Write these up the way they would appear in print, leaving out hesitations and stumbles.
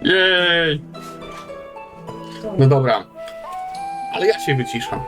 Jej! No dobra, ale ja się wyciszam.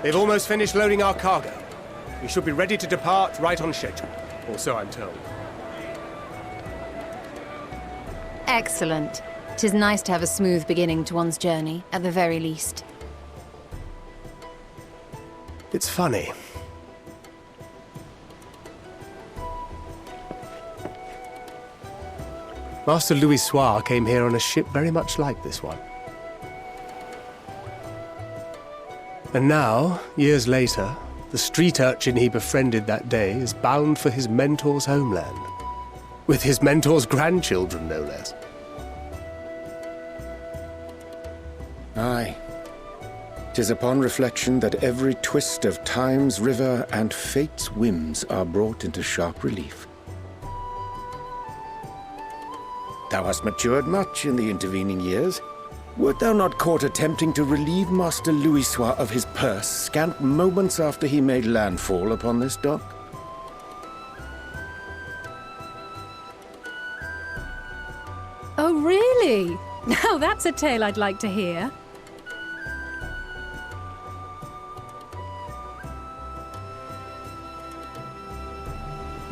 They've almost finished loading our cargo. We should be ready to depart right on schedule, or so I'm told. Excellent. 'Tis nice to have a smooth beginning to one's journey, at the very least. It's funny. Master Louis Soir came here on a ship very much like this one. And now, years later, the street urchin he befriended that day is bound for his mentor's homeland. With his mentor's grandchildren, no less. Aye. 'Tis upon reflection that every twist of time's river and fate's whims are brought into sharp relief. Thou hast matured much in the intervening years. Wert thou not caught attempting to relieve Master Louis Soir of his purse scant moments after he made landfall upon this dock? Oh, really? Now that's a tale I'd like to hear.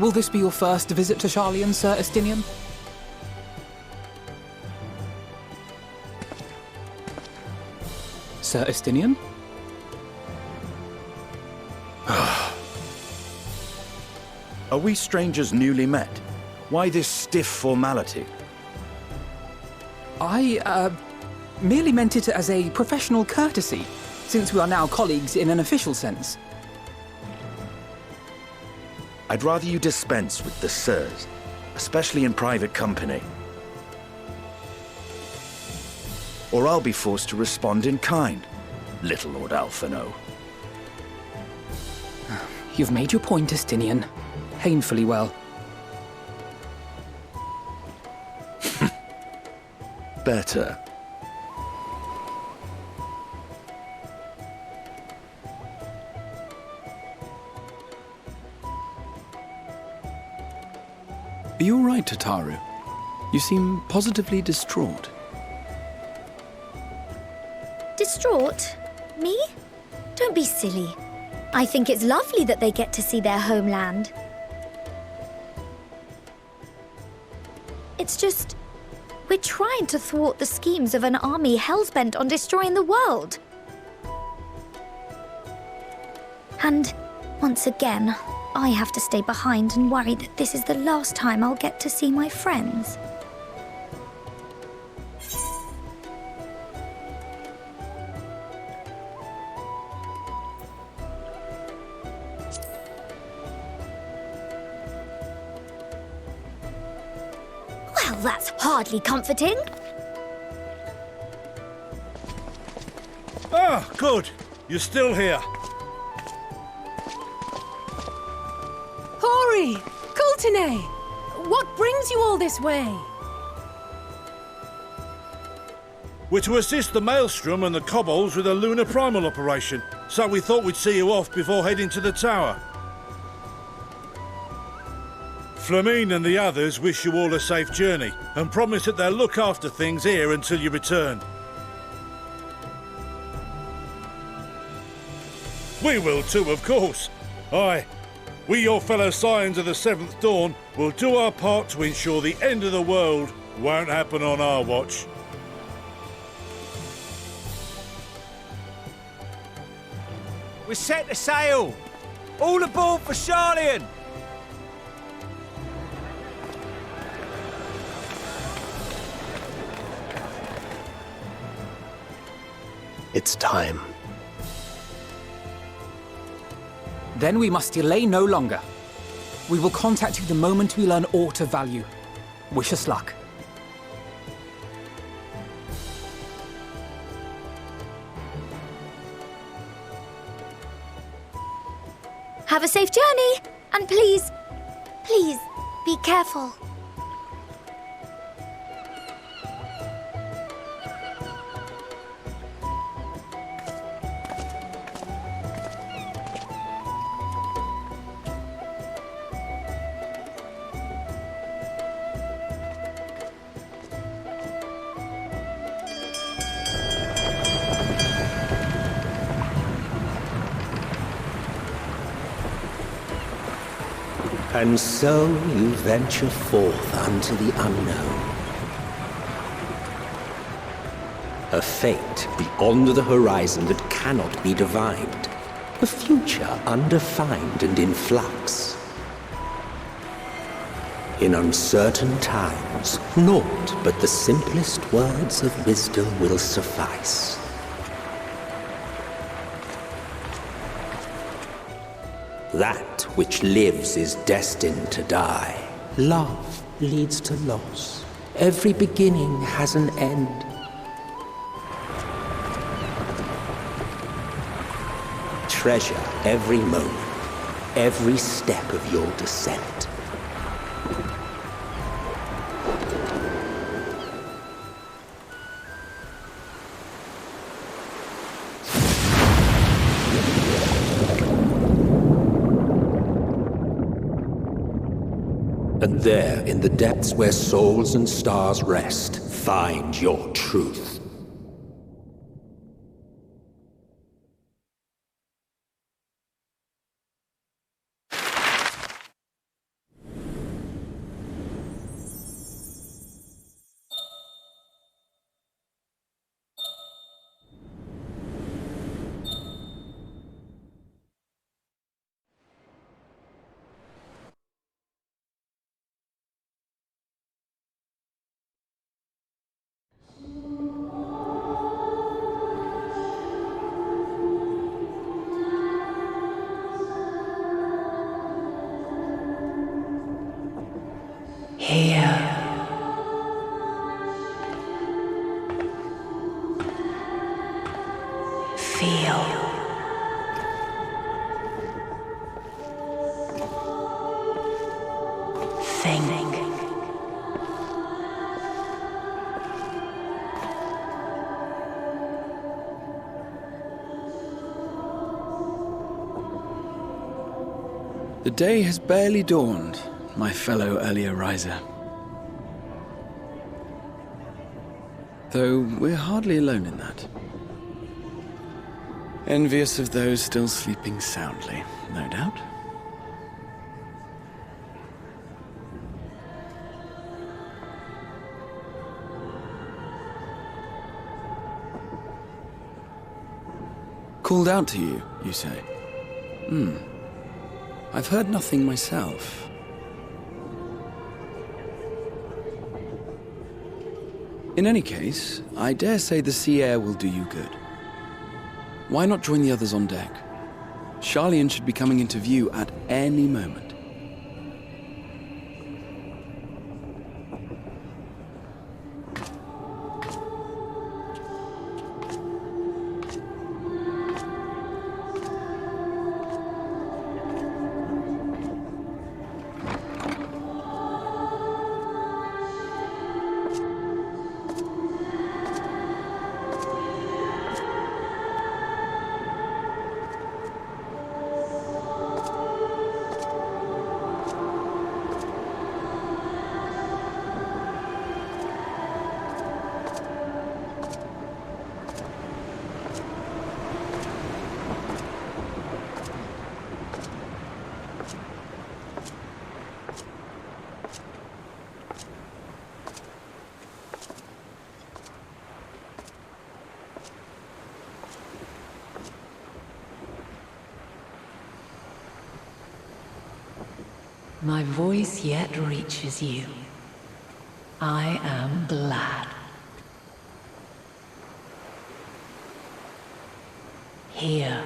Will this be your first visit to Charlian, Sir Estinian? Sir Estinian? Are we strangers newly met? Why this stiff formality? I, merely meant it as a professional courtesy, since we are now colleagues in an official sense. I'd rather you dispense with the sirs, especially in private company. Or I'll be forced to respond in kind, little Lord Alphino. You've made your point, Estinian. Painfully well. Better. Are you all right, Tataru? You seem positively distraught. Distraught? Me? Don't be silly. I think it's lovely that they get to see their homeland. It's just, we're trying to thwart the schemes of an army hell-bent on destroying the world. And, once again, I have to stay behind and worry that this is the last time I'll get to see my friends. Well, that's hardly comforting. Ah, good. You're still here. Hori! Coulternay! What brings you all this way? We're to assist the Maelstrom and the Kobolds with a lunar primal operation, so we thought we'd see you off before heading to the tower. Flamine and the others wish you all a safe journey and promise that they'll look after things here until you return. We will too, of course. Aye, we, your fellow Scions of the Seventh Dawn, will do our part to ensure the end of the world won't happen on our watch. We're set to sail! All aboard for Charlian! It's time. Then we must delay no longer. We will contact you the moment we learn aught of value. Wish us luck. Have a safe journey, and please, please, be careful. And so you venture forth unto the unknown. A fate beyond the horizon that cannot be divined. A future undefined and in flux. In uncertain times, naught but the simplest words of wisdom will suffice. That which lives is destined to die. Love leads to loss. Every beginning has an end. Treasure every moment, every step of your descent. And there, in the depths where souls and stars rest, find your truth. Here. Feel. Think. The day has barely dawned, my fellow earlier riser. Though we're hardly alone in that. Envious of those still sleeping soundly, no doubt. Called out to you, you say? I've heard nothing myself. In any case, I dare say the sea air will do you good. Why not join the others on deck? Charlian should be coming into view at any moment. My voice yet reaches you. I am glad. Hear,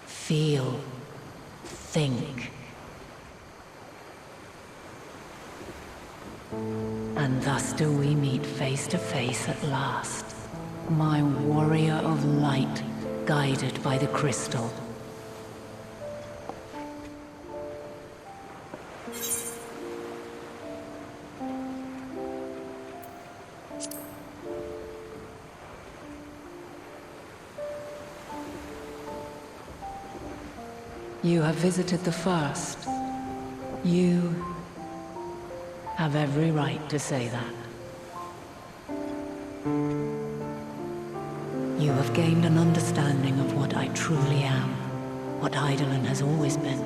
feel, think. And thus do we meet face to face at last. My warrior of light, guided by the crystal. You have visited the first. You have every right to say that. You have gained an understanding of what I truly am, what Eidolon has always been,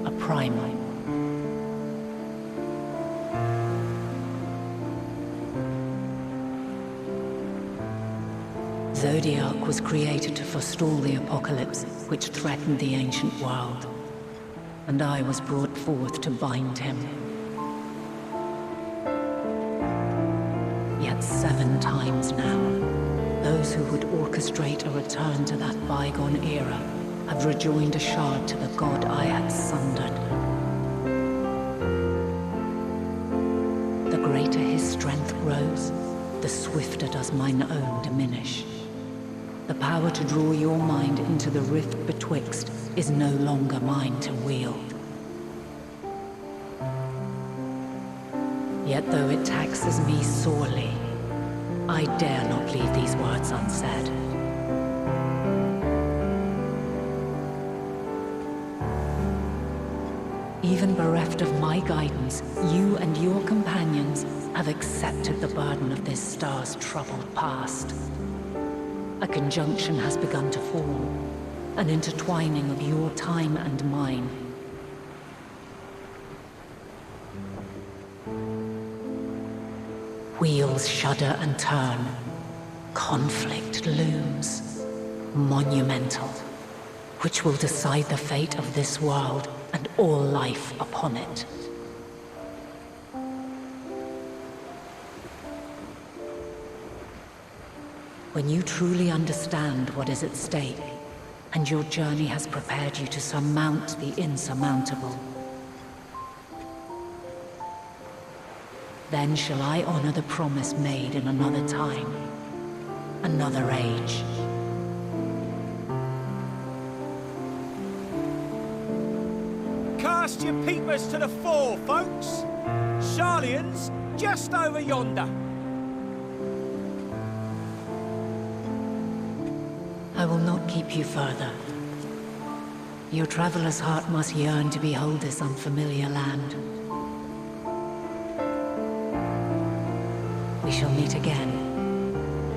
a primal. Zodiac was created to forestall the apocalypse which threatened the ancient world, and I was brought forth to bind him. Yet 7 times now, those who would orchestrate a return to that bygone era have rejoined a shard to the god I had sundered. The greater his strength grows, the swifter does mine own diminish. The power to draw your mind into the rift betwixt is no longer mine to wield. Yet though it taxes me sorely, I dare not leave these words unsaid. Even bereft of my guidance, you and your companions have accepted the burden of this star's troubled past. A conjunction has begun to form, an intertwining of your time and mine. Wheels shudder and turn. Conflict looms, monumental, which will decide the fate of this world and all life upon it. When you truly understand what is at stake, and your journey has prepared you to surmount the insurmountable, then shall I honor the promise made in another time, another age. Cast your peepers to the fore, folks. Sharlayan's just over yonder. I will not keep you further. Your traveler's heart must yearn to behold this unfamiliar land. We shall meet again,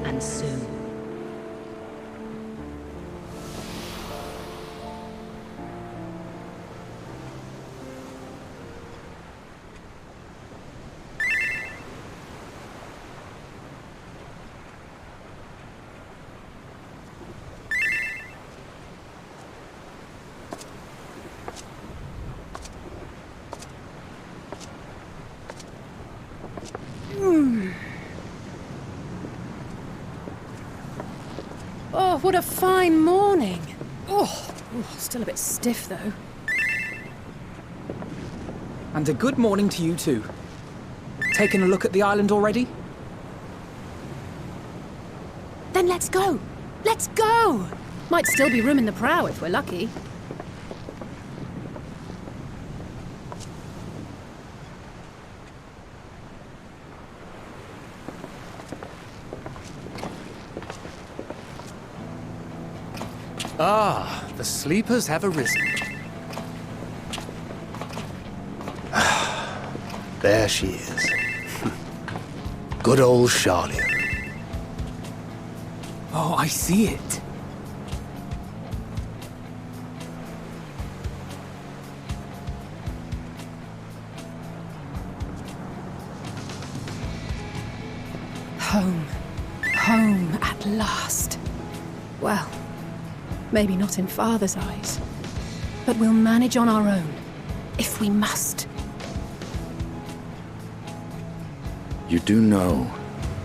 and soon. Oh, what a fine morning. Oh, still a bit stiff though. And a good morning to you too. Taking a look at the island already? Then let's go. Let's go. Might still be room in the prow if we're lucky. Ah, the sleepers have arisen. There she is. Good old Sharlayan. Oh, I see it. Home. Home at last. Well, maybe not in Father's eyes, but we'll manage on our own, if we must. You do know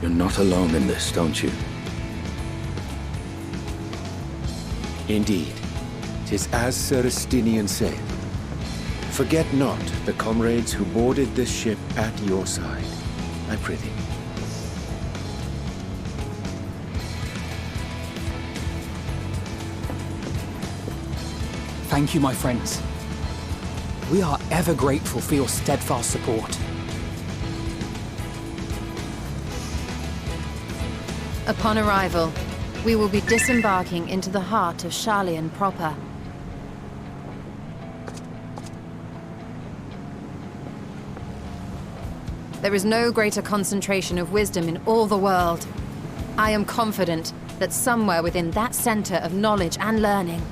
you're not alone in this, don't you? Indeed, 'tis as Sir Estinian said. Forget not the comrades who boarded this ship at your side, I prithee. Thank you, my friends. We are ever grateful for your steadfast support. Upon arrival, we will be disembarking into the heart of Sharlayan proper. There is no greater concentration of wisdom in all the world. I am confident that somewhere within that center of knowledge and learning,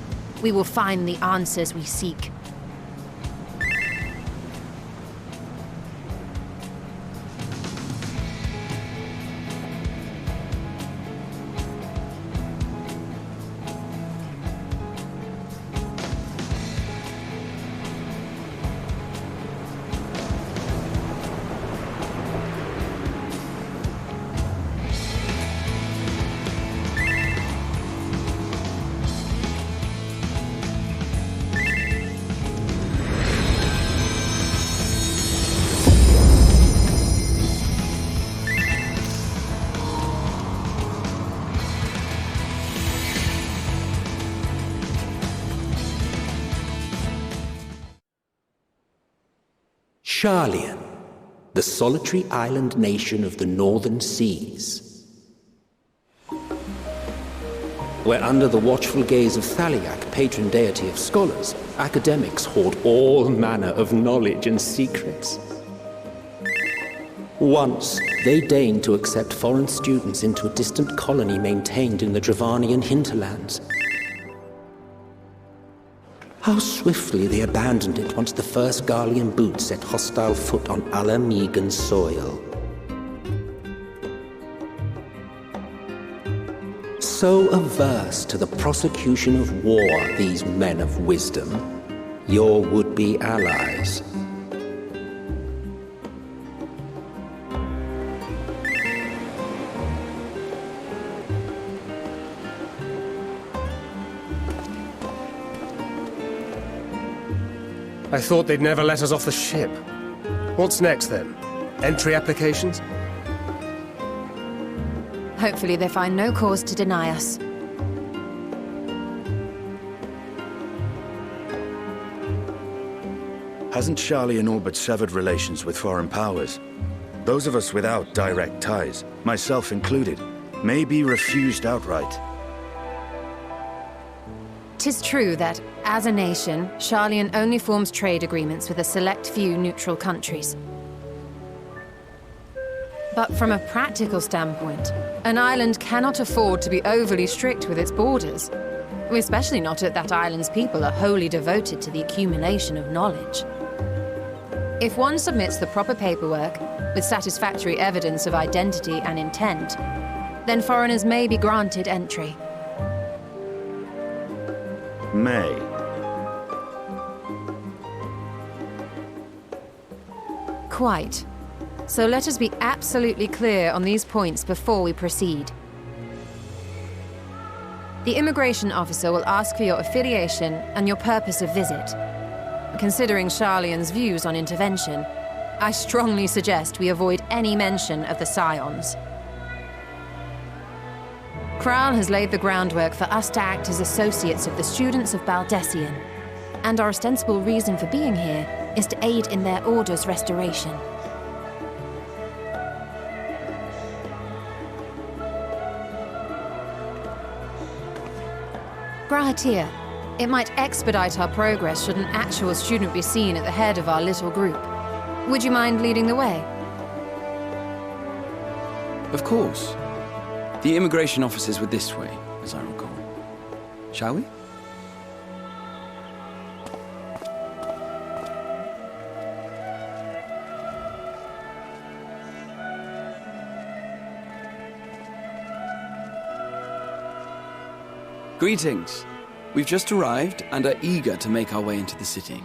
we will find the answers we seek. Sharlian, the solitary island nation of the northern seas. Where under the watchful gaze of Thaliak, patron deity of scholars, academics hoard all manner of knowledge and secrets. Once, they deigned to accept foreign students into a distant colony maintained in the Dravanian hinterlands. How swiftly they abandoned it once the first Garlean boot set hostile foot on Alamegan soil. So averse to the prosecution of war, these men of wisdom, your would-be allies. I thought they'd never let us off the ship. What's next, then? Entry applications? Hopefully they find no cause to deny us. Hasn't Sharlian all but severed relations with foreign powers? Those of us without direct ties, myself included, may be refused outright. 'Tis true that, as a nation, Sharlian only forms trade agreements with a select few neutral countries. But from a practical standpoint, an island cannot afford to be overly strict with its borders, especially not if that island's people are wholly devoted to the accumulation of knowledge. If one submits the proper paperwork, with satisfactory evidence of identity and intent, then foreigners may be granted entry. May. Quite. So let us be absolutely clear on these points before we proceed. The immigration officer will ask for your affiliation and your purpose of visit. Considering Sharlian's views on intervention, I strongly suggest we avoid any mention of the Scions. Kral has laid the groundwork for us to act as associates of the students of Baldessian, and our ostensible reason for being here is to aid in their order's restoration. Grahatir, it might expedite our progress should an actual student be seen at the head of our little group. Would you mind leading the way? Of course. The immigration officers were this way, as I recall. Shall we? Greetings. We've just arrived and are eager to make our way into the city.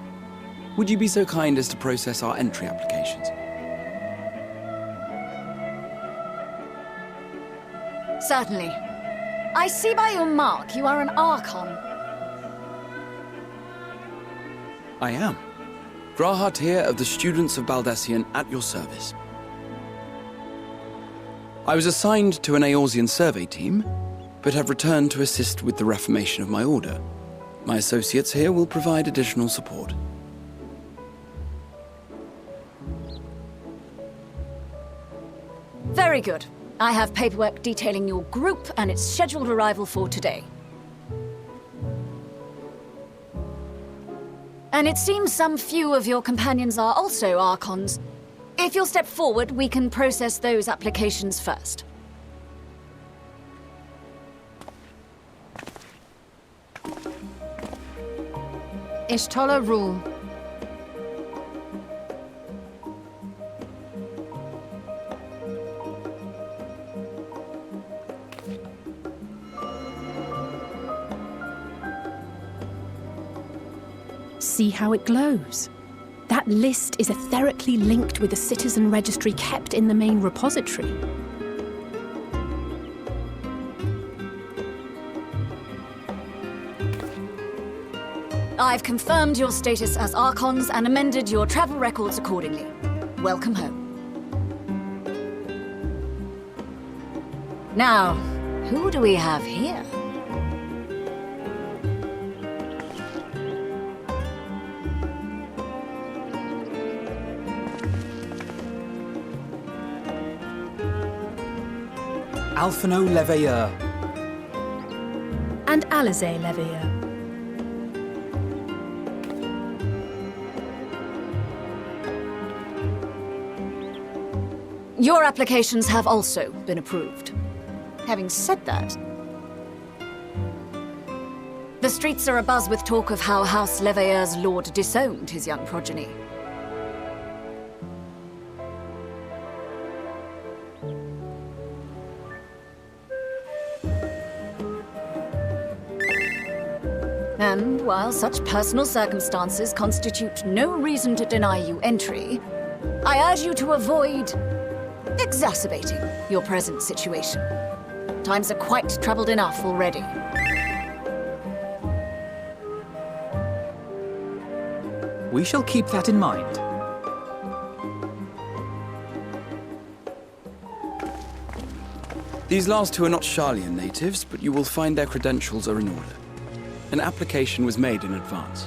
Would you be so kind as to process our entry applications? Certainly. I see by your mark you are an Archon. I am. Grahatir of the Students of Baldessian at your service. I was assigned to an Eorzean survey team, but have returned to assist with the reformation of my order. My associates here will provide additional support. Very good. I have paperwork detailing your group and its scheduled arrival for today. And it seems some few of your companions are also Archons. If you'll step forward, we can process those applications first. Ishtola rule. See how it glows? That list is etherically linked with the citizen registry kept in the main repository. I've confirmed your status as Archons and amended your travel records accordingly. Welcome home. Now, who do we have here? Alphino Leveilleur. And Alizé Leveilleur. Your applications have also been approved. Having said that, the streets are abuzz with talk of how House Leveilleur's lord disowned his young progeny. And while such personal circumstances constitute no reason to deny you entry, I urge you to avoid exacerbating your present situation. Times are quite troubled enough already. We shall keep that in mind. These last two are not Sharlayan natives, but you will find their credentials are in order. An application was made in advance.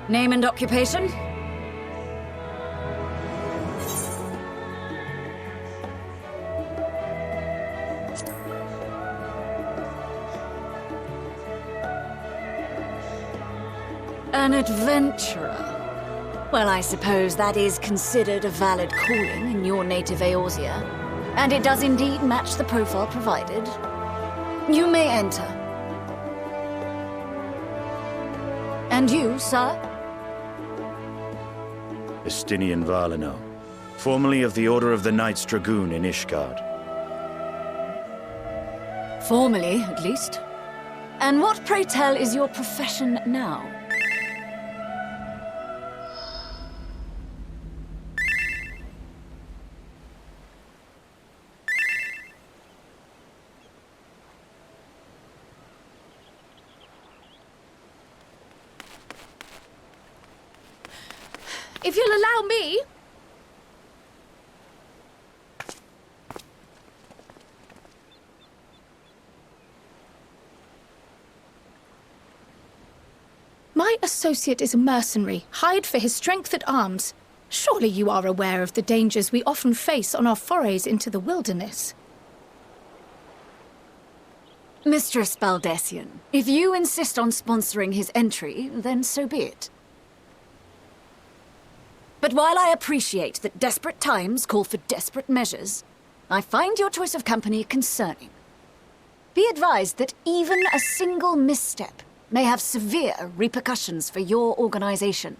Name and occupation? An adventurer. Well, I suppose that is considered a valid calling in your native Eorzea. And it does indeed match the profile provided. You may enter. And you, sir? Estinian Valino, formerly of the Order of the Knights Dragoon in Ishgard. Formally, at least. And what, pray tell, is your profession now? If you'll allow me... My associate is a mercenary, hired for his strength at arms. Surely you are aware of the dangers we often face on our forays into the wilderness. Mistress Baldessian, if you insist on sponsoring his entry, then so be it. But while I appreciate that desperate times call for desperate measures, I find your choice of company concerning. Be advised that even a single misstep may have severe repercussions for your organization.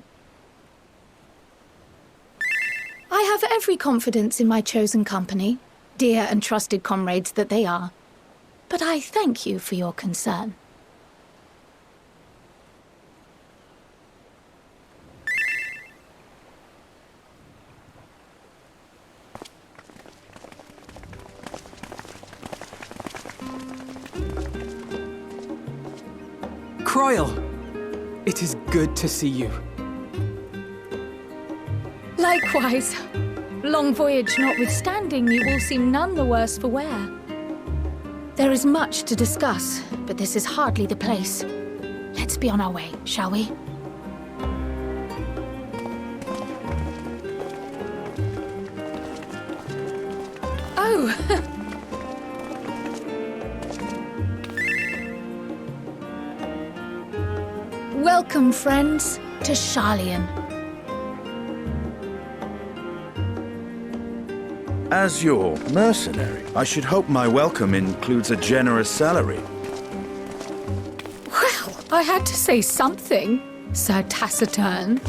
I have every confidence in my chosen company, dear and trusted comrades that they are. But I thank you for your concern. Croyle! It is good to see you. Likewise. Long voyage notwithstanding, you all seem none the worse for wear. There is much to discuss, but this is hardly the place. Let's be on our way, shall we? Oh! Welcome, friends, to Sharlayan. As your mercenary, I should hope my welcome includes a generous salary. Well, I had to say something, Sir Taciturn.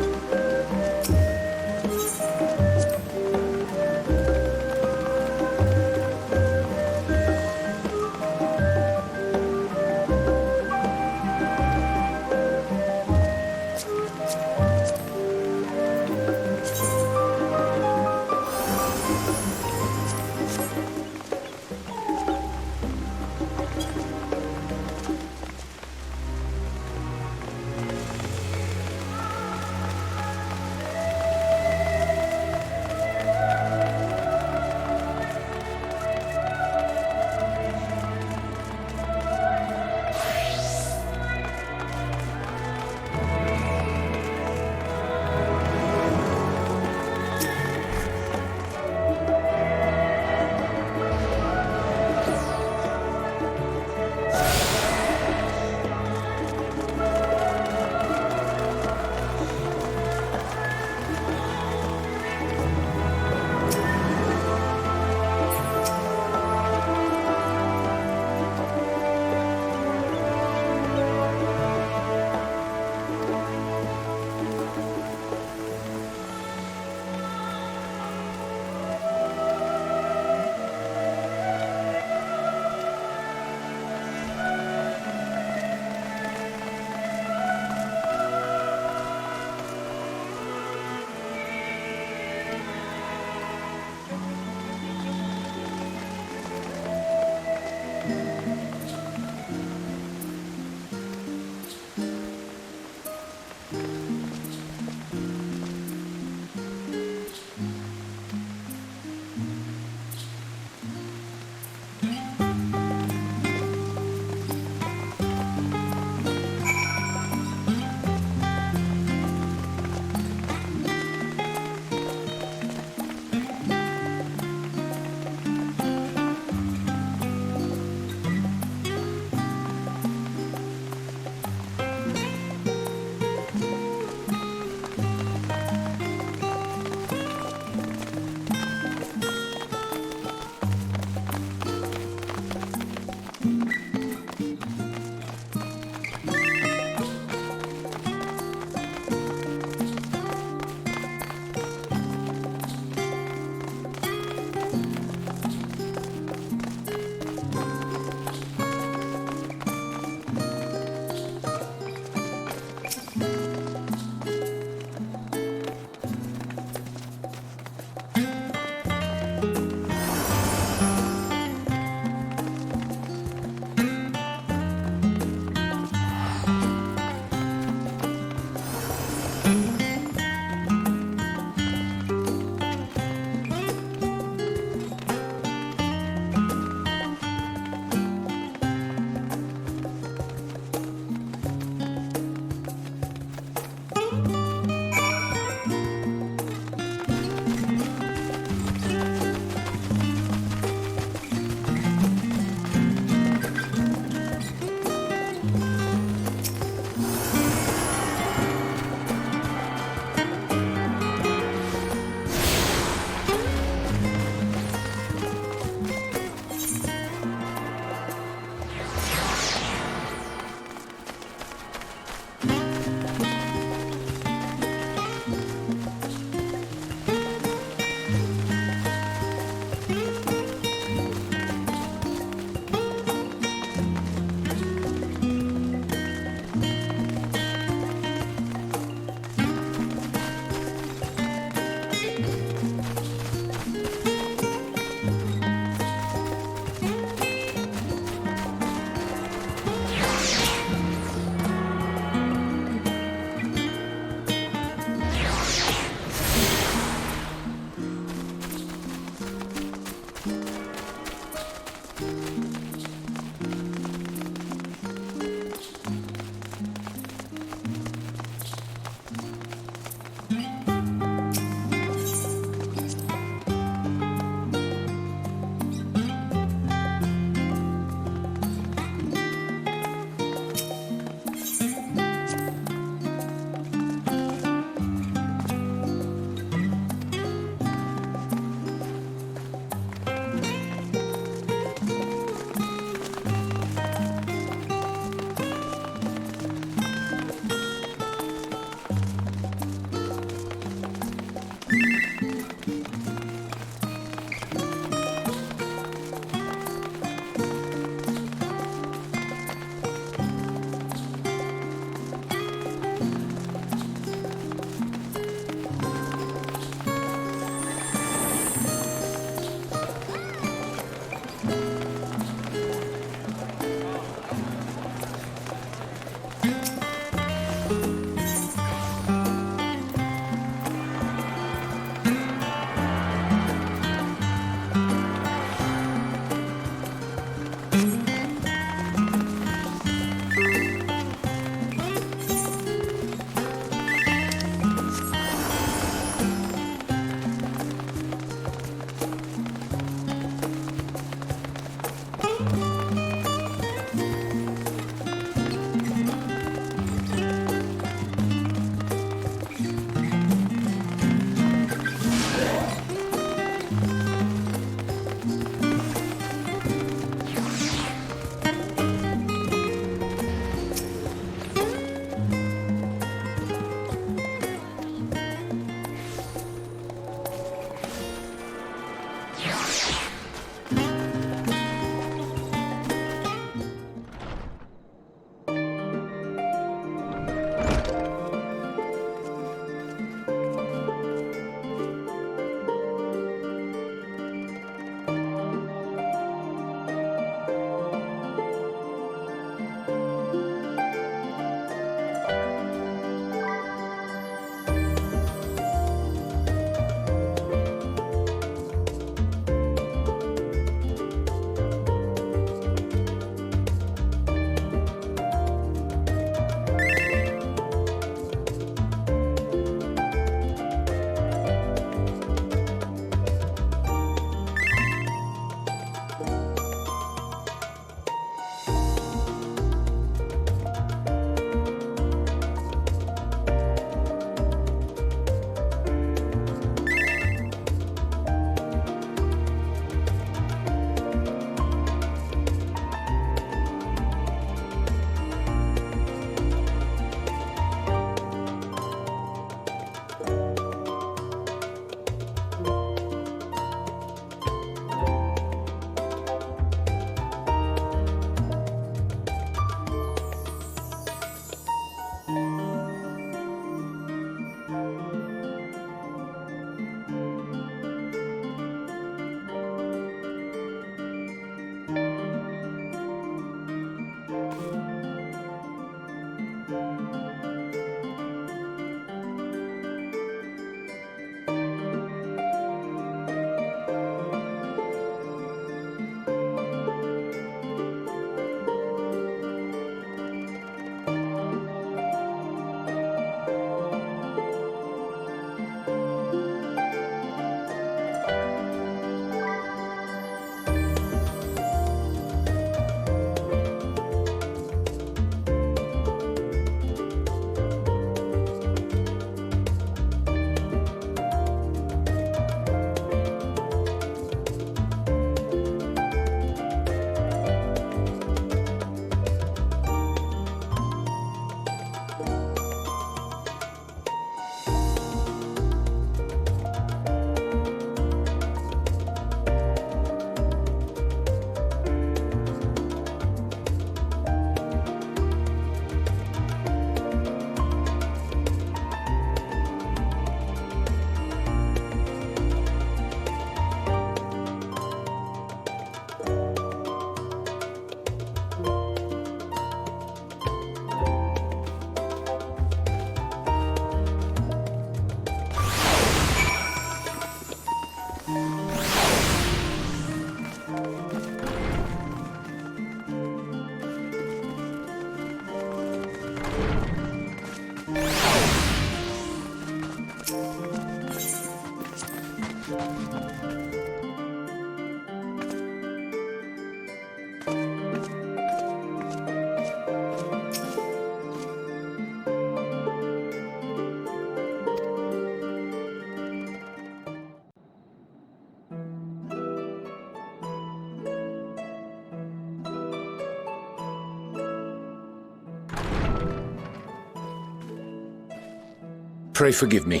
Pray forgive me.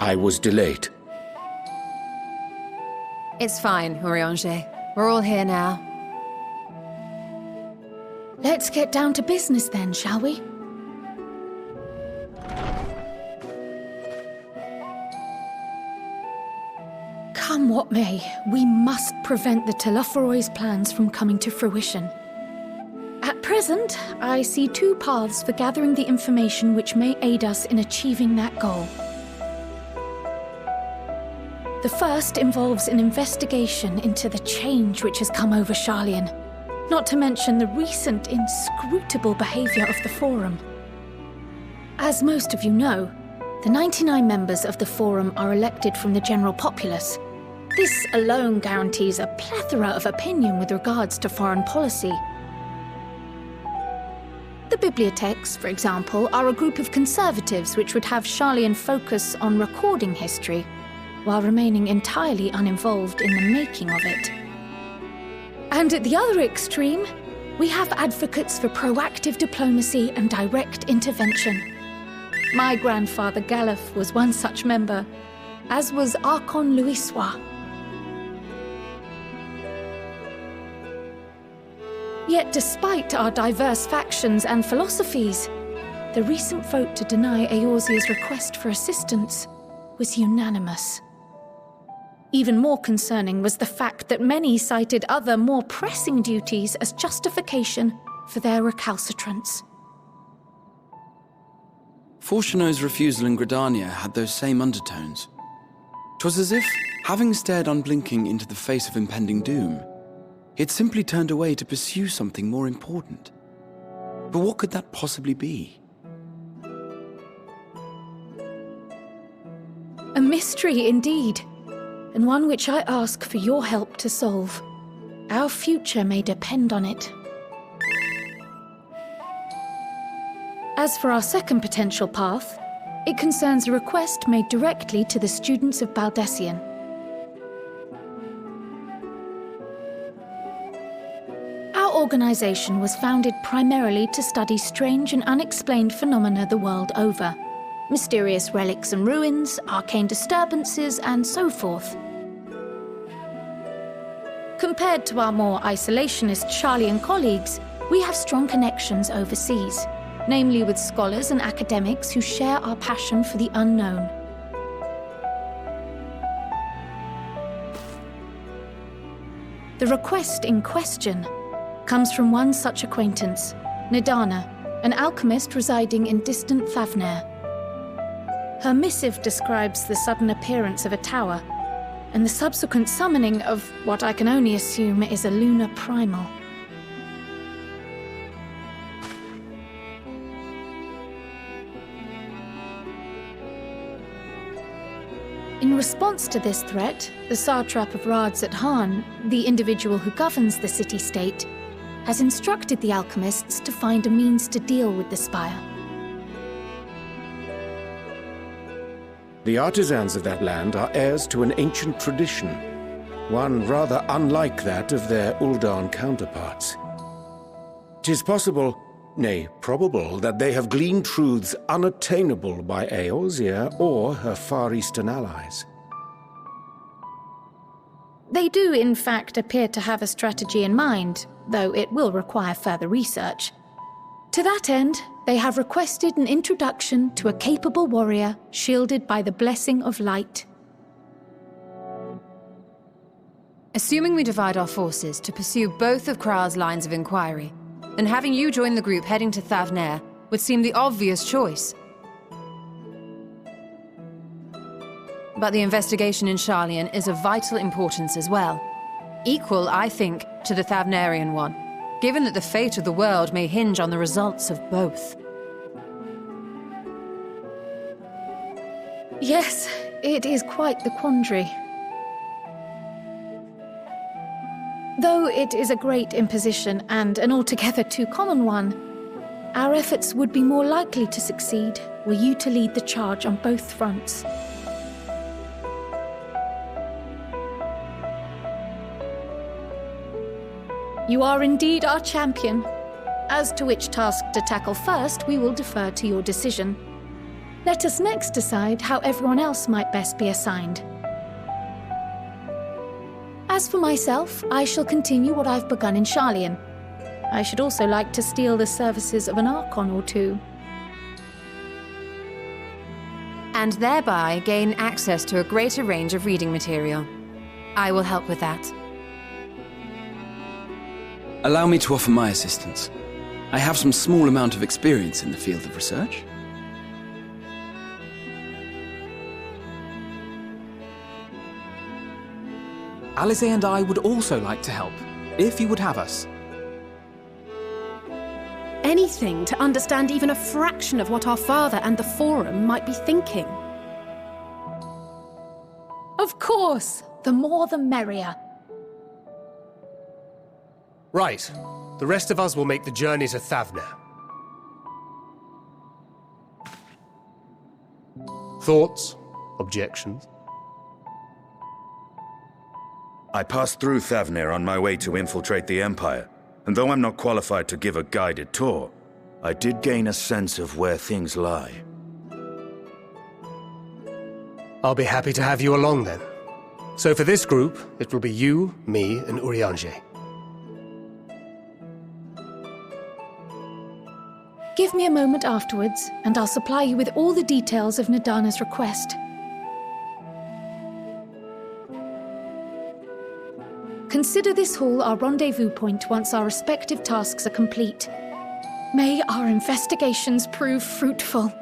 I was delayed. It's fine, Urianger. We're all here now. Let's get down to business then, shall we? Come what may, we must prevent the Telophoroi's plans from coming to fruition. At present, I see two paths for gathering the information which may aid us in achieving that goal. The first involves an investigation into the change which has come over Sharlayan, not to mention the recent inscrutable behavior of the Forum. As most of you know, the 99 members of the Forum are elected from the general populace. This alone guarantees a plethora of opinion with regards to foreign policy. The bibliotheques, for example, are a group of conservatives which would have Sharlayan focus on recording history, while remaining entirely uninvolved in the making of it. And at the other extreme, we have advocates for proactive diplomacy and direct intervention. My grandfather Galef was one such member, as was Archon Louisois. Yet despite our diverse factions and philosophies, the recent vote to deny Eorzea's request for assistance was unanimous. Even more concerning was the fact that many cited other, more pressing duties as justification for their recalcitrance. Fortuno's refusal in Gridania had those same undertones. 'Twas as if, having stared unblinking into the face of impending doom, he had simply turned away to pursue something more important. But what could that possibly be? A mystery indeed, and one which I ask for your help to solve. Our future may depend on it. As for our second potential path, it concerns a request made directly to the students of Baldessian. Our organization was founded primarily to study strange and unexplained phenomena the world over. Mysterious relics and ruins, arcane disturbances, and so forth. Compared to our more isolationist Sharlayan colleagues, we have strong connections overseas, namely with scholars and academics who share our passion for the unknown. The request in question comes from one such acquaintance, Nidana, an alchemist residing in distant Thavnair. Her missive describes the sudden appearance of a tower, and the subsequent summoning of what I can only assume is a lunar primal. In response to this threat, the satrap of Radzat-Han, the individual who governs the city-state, has instructed the alchemists to find a means to deal with the spire. The artisans of that land are heirs to an ancient tradition, one rather unlike that of their Uldan counterparts. 'Tis possible, nay, probable, that they have gleaned truths unattainable by Eorzea or her Far Eastern allies. They do, in fact, appear to have a strategy in mind, though it will require further research. To that end, they have requested an introduction to a capable warrior shielded by the blessing of light. Assuming we divide our forces to pursue both of Kral's lines of inquiry, then having you join the group heading to Thavnair would seem the obvious choice. But the investigation in Sharlayan is of vital importance as well. Equal, I think, to the Thavnarian one, given that the fate of the world may hinge on the results of both. Yes, it is quite the quandary. Though it is a great imposition and an altogether too common one, our efforts would be more likely to succeed were you to lead the charge on both fronts. You are indeed our champion. As to which task to tackle first, we will defer to your decision. Let us next decide how everyone else might best be assigned. As for myself, I shall continue what I've begun in Sharlayan. I should also like to steal the services of an Archon or two. And thereby gain access to a greater range of reading material. I will help with that. Allow me to offer my assistance. I have some small amount of experience in the field of research. Alize and I would also like to help, if you would have us. Anything to understand even a fraction of what our father and the Forum might be thinking. Of course, the more the merrier. Right. The rest of us will make the journey to Thavner. Thoughts? Objections? I passed through Thavnir on my way to infiltrate the Empire, and though I'm not qualified to give a guided tour, I did gain a sense of where things lie. I'll be happy to have you along then. So for this group, it will be you, me, and Urianger. Give me a moment afterwards, and I'll supply you with all the details of Nadana's request. Consider this hall our rendezvous point once our respective tasks are complete. May our investigations prove fruitful.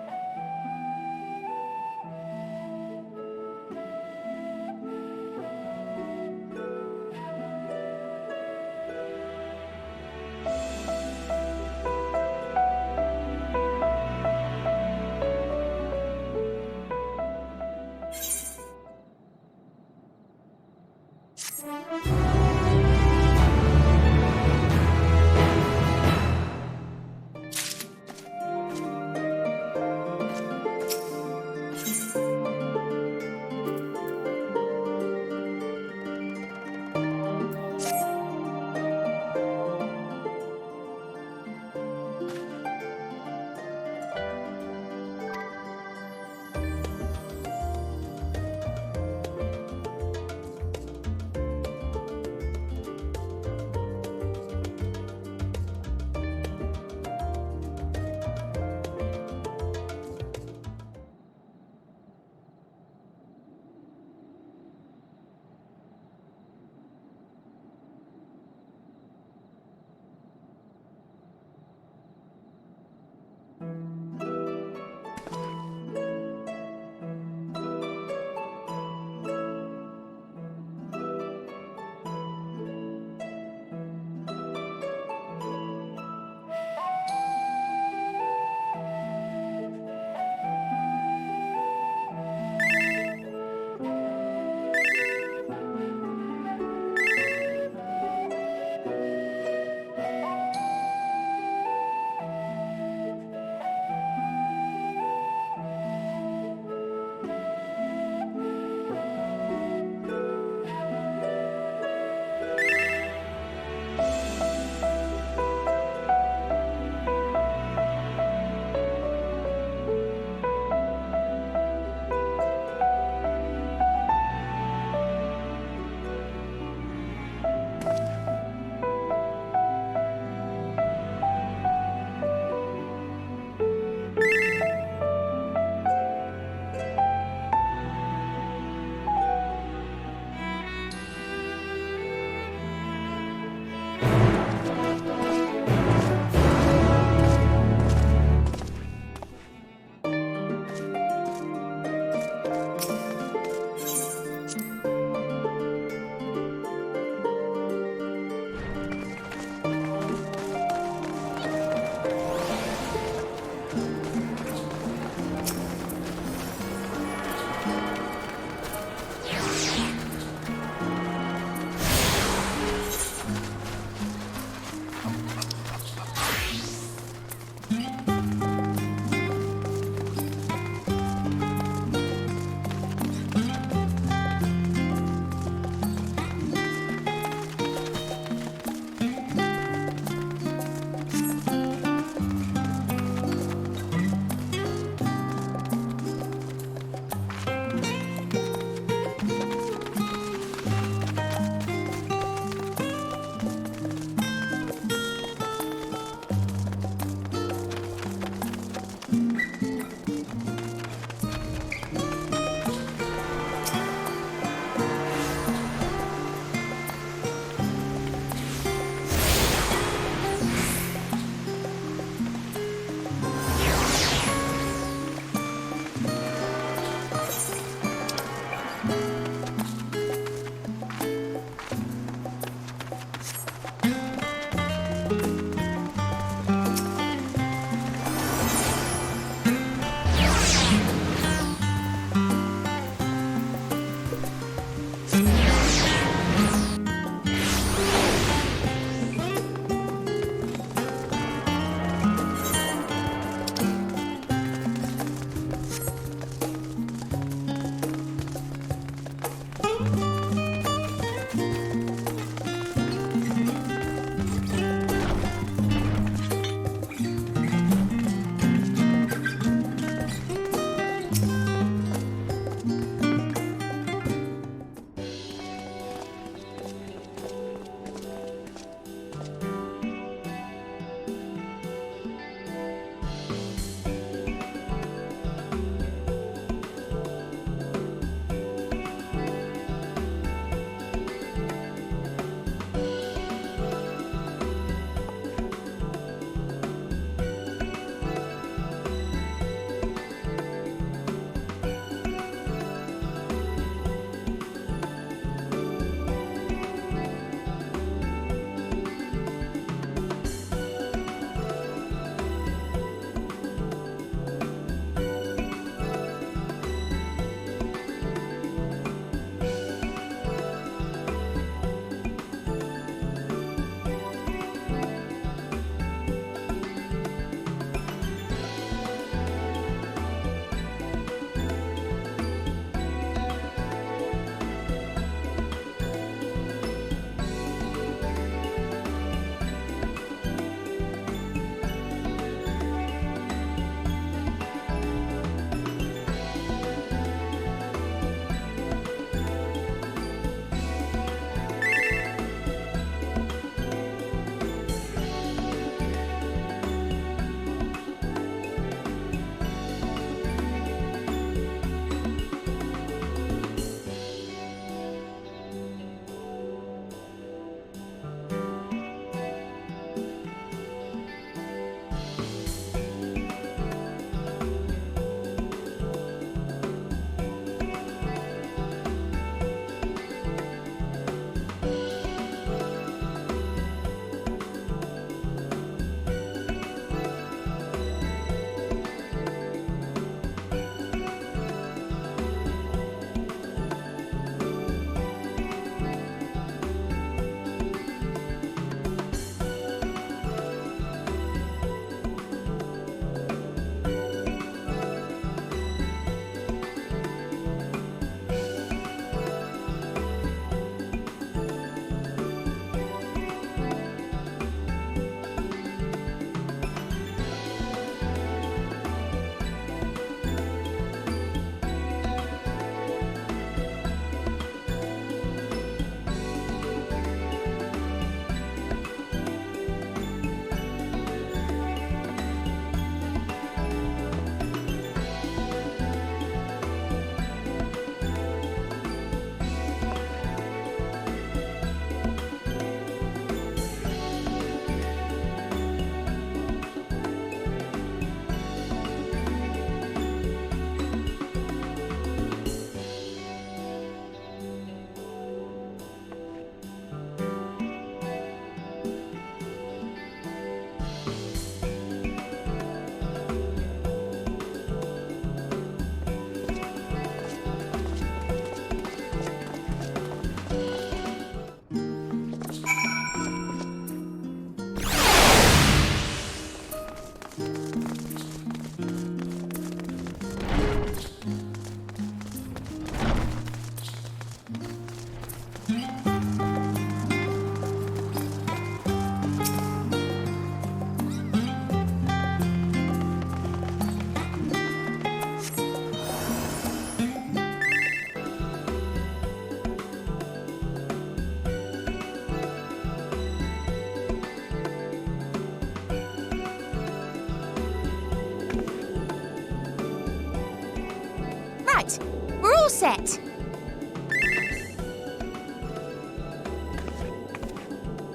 it. We're all set.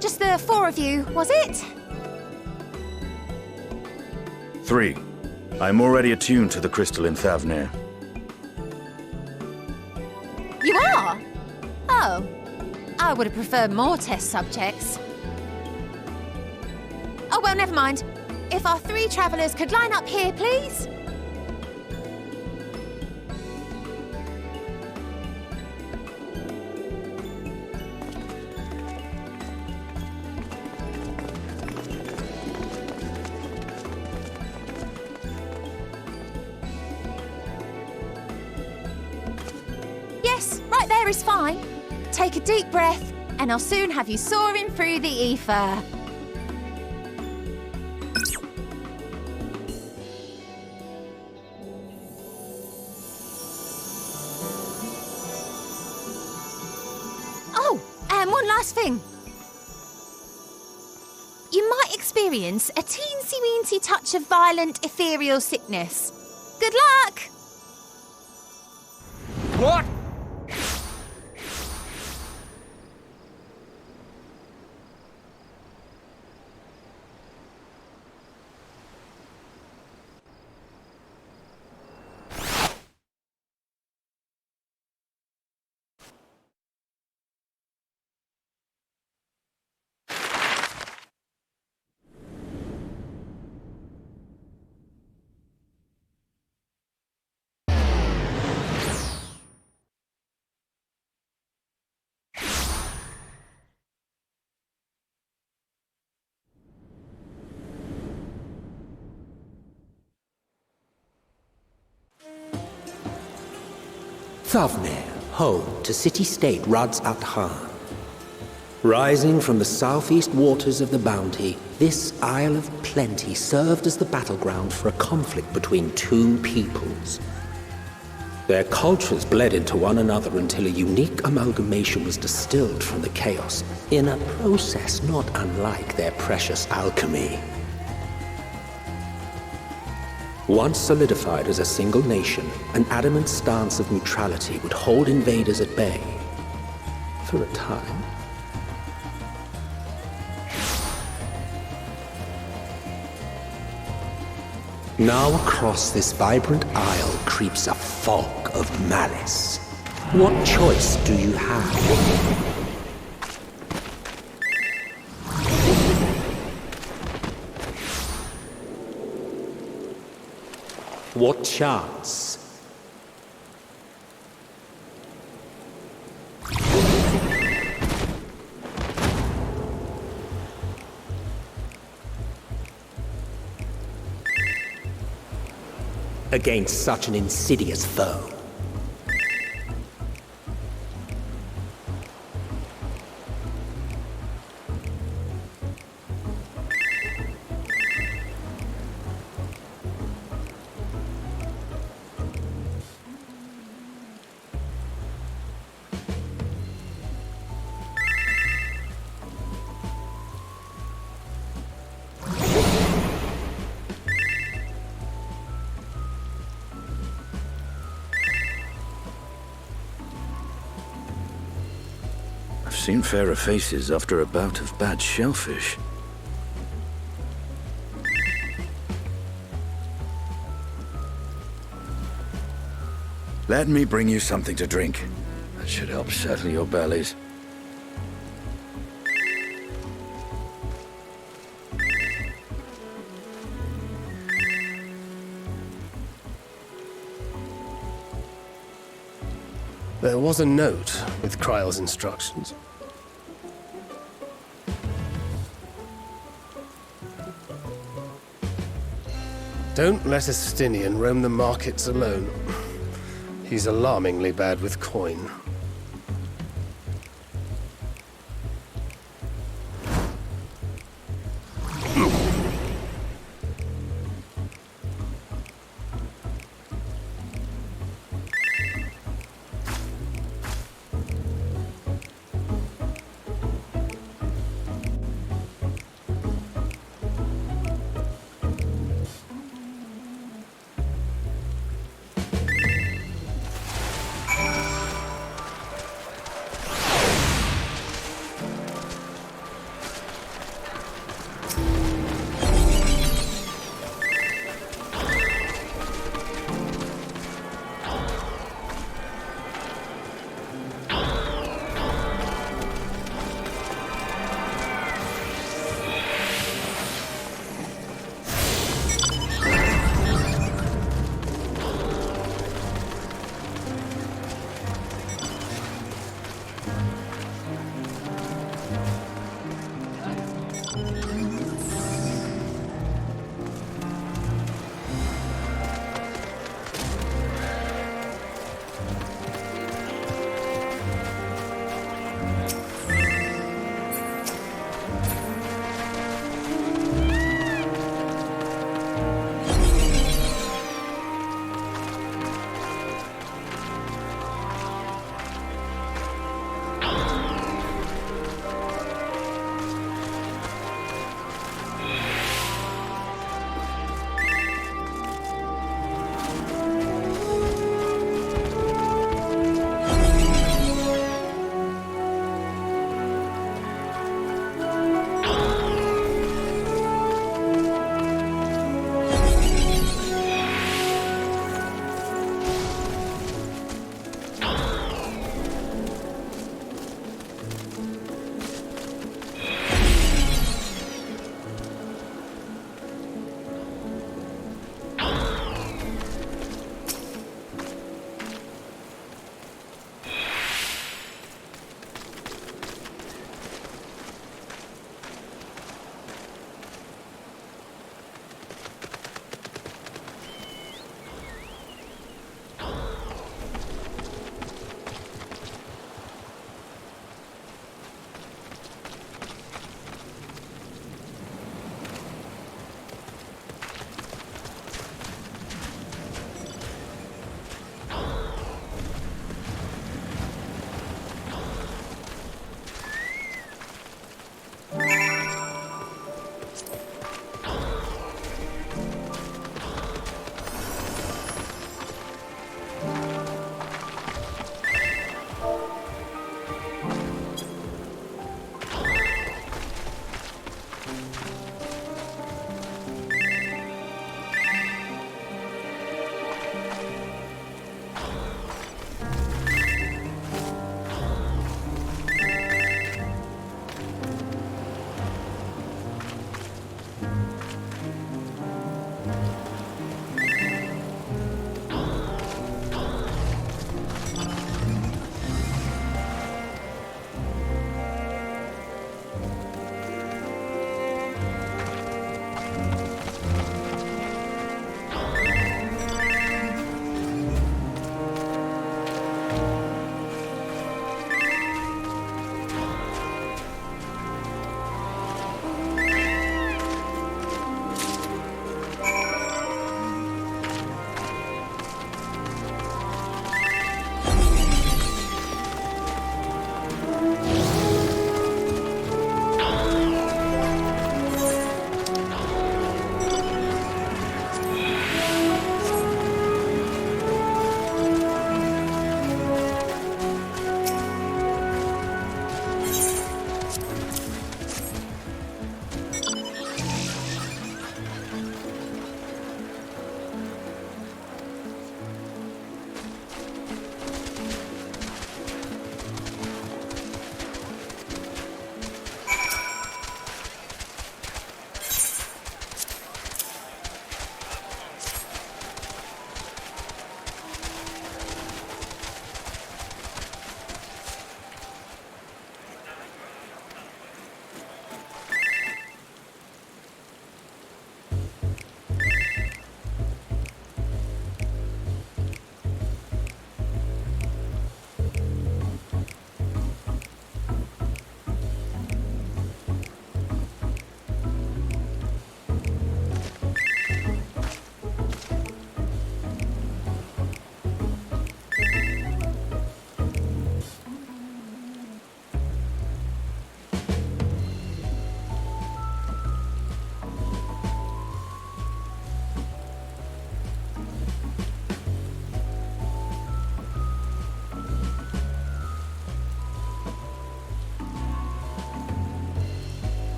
Just the 4 of you, was it? 3. I'm already attuned to the crystal in Thavnir. You are? Oh. I would have preferred more test subjects. Oh, well, never mind. If our 3 travelers could line up here, please. Yes, right there is fine. Take a deep breath, and I'll soon have you soaring through the ether. Oh, and one last thing. You might experience a teensy-weensy touch of violent ethereal sickness. Good luck! What? Thavnir, home to city-state Rads Athan. Rising from the southeast waters of the Bounty, this Isle of Plenty served as the battleground for a conflict between 2 peoples. Their cultures bled into one another until a unique amalgamation was distilled from the chaos, in a process not unlike their precious alchemy. Once solidified as a single nation, an adamant stance of neutrality would hold invaders at bay. For a time. Now across this vibrant isle creeps a fog of malice. What choice do you have? What chance? Against such an insidious foe. I've seen fairer faces after a bout of bad shellfish. Let me bring you something to drink. That should help settle your bellies. There was a note with Kryle's instructions. Don't let a Stinian roam the markets alone. He's alarmingly bad with coin.